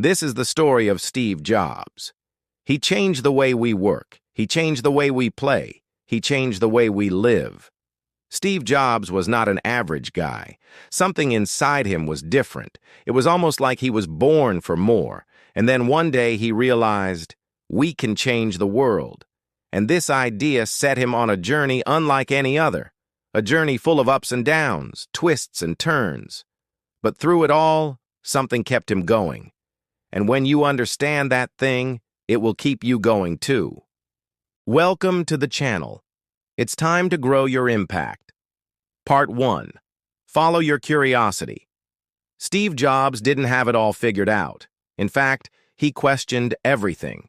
This is the story of Steve Jobs. He changed the way we work. He changed the way we play. He changed the way we live. Steve Jobs was not an average guy. Something inside him was different. It was almost like he was born for more. And then one day he realized, we can change the world. And this idea set him on a journey unlike any other. A journey full of ups and downs, twists and turns. But through it all, something kept him going. And when you understand that thing, it will keep you going too. Welcome to the channel. It's time to grow your impact. Part 1. Follow your curiosity. Steve Jobs didn't have it all figured out. In fact, he questioned everything.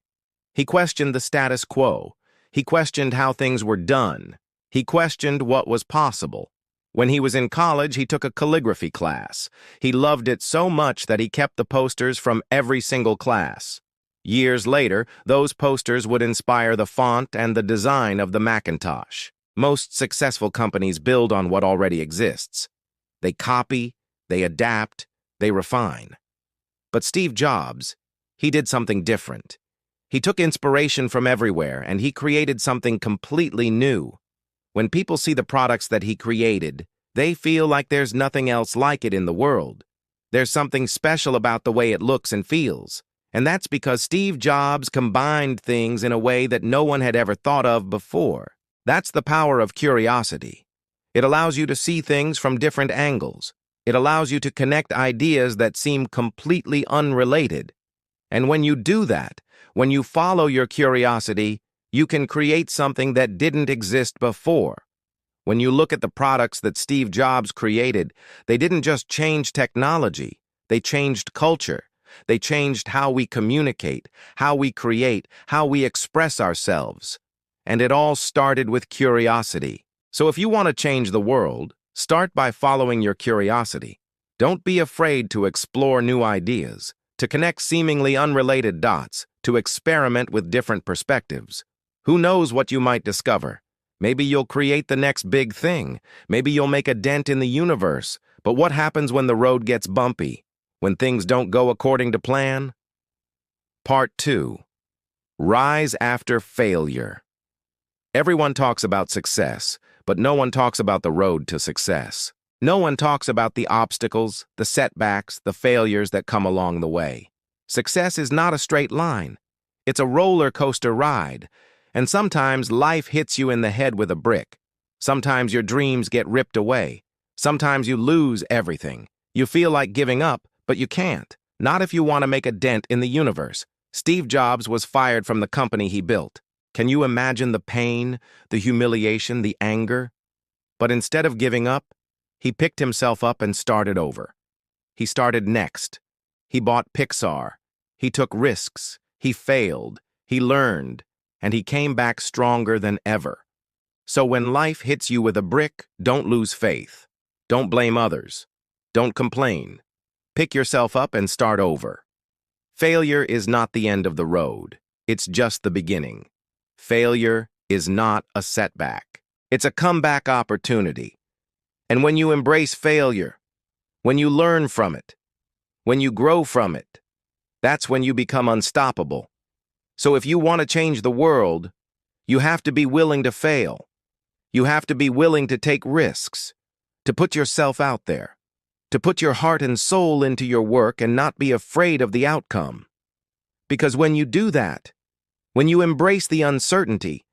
He questioned the status quo. He questioned how things were done. He questioned what was possible. When he was in college, he took a calligraphy class. He loved it so much that he kept the posters from every single class. Years later, those posters would inspire the font and the design of the Macintosh. Most successful companies build on what already exists. They copy, they adapt, they refine. But Steve Jobs, he did something different. He took inspiration from everywhere, and he created something completely new. When people see the products that he created, they feel like there's nothing else like it in the world. There's something special about the way it looks and feels. And that's because Steve Jobs combined things in a way that no one had ever thought of before. That's the power of curiosity. It allows you to see things from different angles. It allows you to connect ideas that seem completely unrelated. And when you do that, when you follow your curiosity, you can create something that didn't exist before. When you look at the products that Steve Jobs created, they didn't just change technology, they changed culture. They changed how we communicate, how we create, how we express ourselves. And it all started with curiosity. So if you want to change the world, start by following your curiosity. Don't be afraid to explore new ideas, to connect seemingly unrelated dots, to experiment with different perspectives. Who knows what you might discover? Maybe you'll create the next big thing. Maybe you'll make a dent in the universe. But what happens when the road gets bumpy? When things don't go according to plan? Part 2. Rise after failure. Everyone talks about success, but no one talks about the road to success. No one talks about the obstacles, the setbacks, the failures that come along the way. Success is not a straight line. It's a roller coaster ride. And sometimes life hits you in the head with a brick. Sometimes your dreams get ripped away. Sometimes you lose everything. You feel like giving up, but you can't. Not if you want to make a dent in the universe. Steve Jobs was fired from the company he built. Can you imagine the pain, the humiliation, the anger? But instead of giving up, he picked himself up and started over. He started next. He bought Pixar. He took risks. He failed. He learned. And he came back stronger than ever. So when life hits you with a brick, don't lose faith. Don't blame others. Don't complain. Pick yourself up and start over. Failure is not the end of the road. It's just the beginning. Failure is not a setback. It's a comeback opportunity. And when you embrace failure, when you learn from it, when you grow from it, that's when you become unstoppable. So if you want to change the world, you have to be willing to fail. You have to be willing to take risks, to put yourself out there, to put your heart and soul into your work and not be afraid of the outcome. Because when you do that, when you embrace the uncertainty,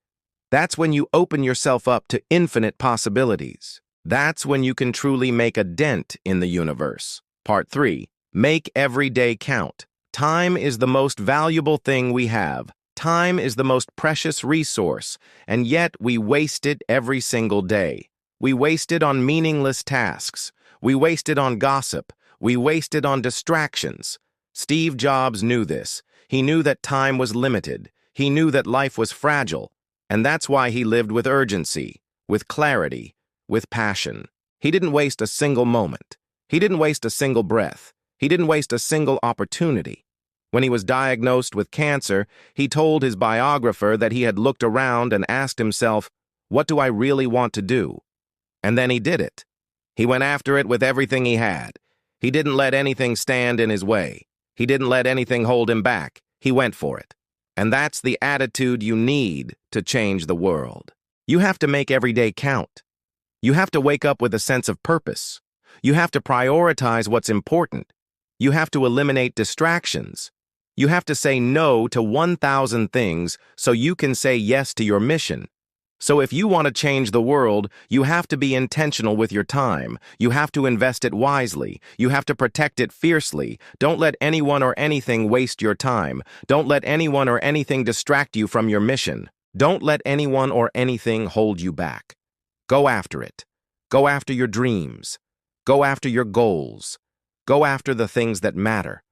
that's when you open yourself up to infinite possibilities. That's when you can truly make a dent in the universe. Part 3. Make every day count. Time is the most valuable thing we have. Time is the most precious resource, and yet we waste it every single day. We waste it on meaningless tasks. We waste it on gossip. We waste it on distractions. Steve Jobs knew this. He knew that time was limited. He knew that life was fragile, and that's why he lived with urgency, with clarity, with passion. He didn't waste a single moment. He didn't waste a single breath. He didn't waste a single opportunity. When he was diagnosed with cancer, he told his biographer that he had looked around and asked himself, what do I really want to do? And then he did it. He went after it with everything he had. He didn't let anything stand in his way. He didn't let anything hold him back. He went for it. And that's the attitude you need to change the world. You have to make every day count. You have to wake up with a sense of purpose. You have to prioritize what's important. You have to eliminate distractions. You have to say no to 1,000 things so you can say yes to your mission. So if you want to change the world, you have to be intentional with your time. You have to invest it wisely. You have to protect it fiercely. Don't let anyone or anything waste your time. Don't let anyone or anything distract you from your mission. Don't let anyone or anything hold you back. Go after it. Go after your dreams. Go after your goals. Go after the things that matter.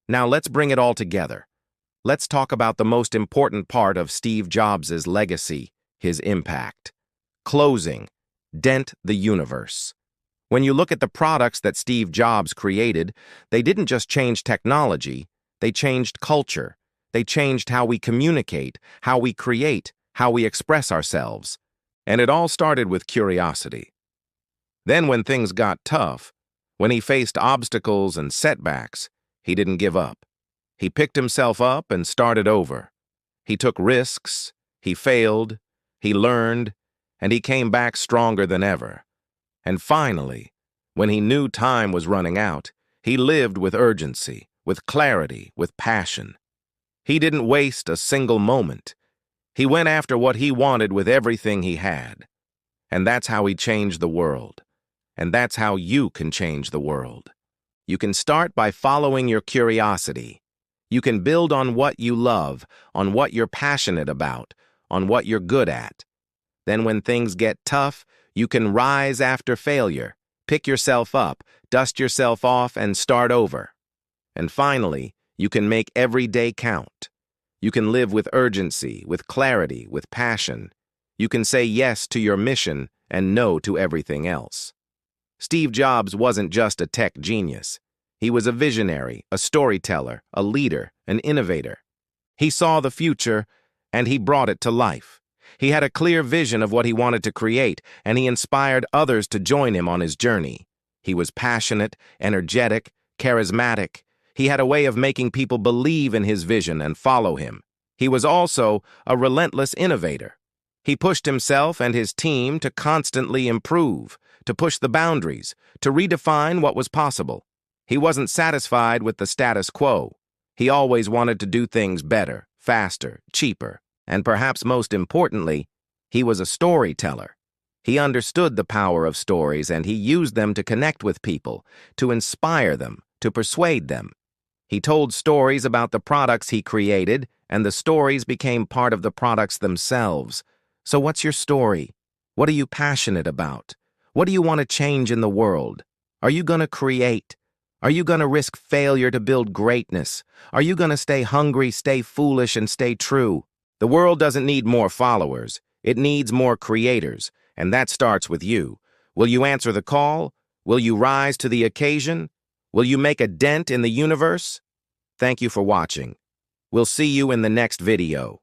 Now let's bring it all together. Let's talk about the most important part of Steve Jobs' legacy, his impact. Closing, dent the universe. When you look at the products that Steve Jobs created, they didn't just change technology, they changed culture. They changed how we communicate, how we create, how we express ourselves. And it all started with curiosity. Then when things got tough, when he faced obstacles and setbacks, he didn't give up. He picked himself up and started over. He took risks, he failed, he learned, and he came back stronger than ever. And finally, when he knew time was running out, he lived with urgency, with clarity, with passion. He didn't waste a single moment. He went after what he wanted with everything he had. And that's how he changed the world. And that's how you can change the world. You can start by following your curiosity. You can build on what you love, on what you're passionate about, on what you're good at. Then when things get tough, you can rise after failure, pick yourself up, dust yourself off, and start over. And finally, you can make every day count. You can live with urgency, with clarity, with passion. You can say yes to your mission and no to everything else. Steve Jobs wasn't just a tech genius. He was a visionary, a storyteller, a leader, an innovator. He saw the future, and he brought it to life. He had a clear vision of what he wanted to create, and he inspired others to join him on his journey. He was passionate, energetic, charismatic. He had a way of making people believe in his vision and follow him. He was also a relentless innovator. He pushed himself and his team to constantly improve, to push the boundaries, to redefine what was possible. He wasn't satisfied with the status quo. He always wanted to do things better, faster, cheaper, and perhaps most importantly, he was a storyteller. He understood the power of stories, and he used them to connect with people, to inspire them, to persuade them. He told stories about the products he created, and the stories became part of the products themselves. So what's your story? What are you passionate about? What do you want to change in the world? Are you going to create? Are you going to risk failure to build greatness? Are you going to stay hungry, stay foolish, and stay true? The world doesn't need more followers. It needs more creators, and that starts with you. Will you answer the call? Will you rise to the occasion? Will you make a dent in the universe? Thank you for watching. We'll see you in the next video.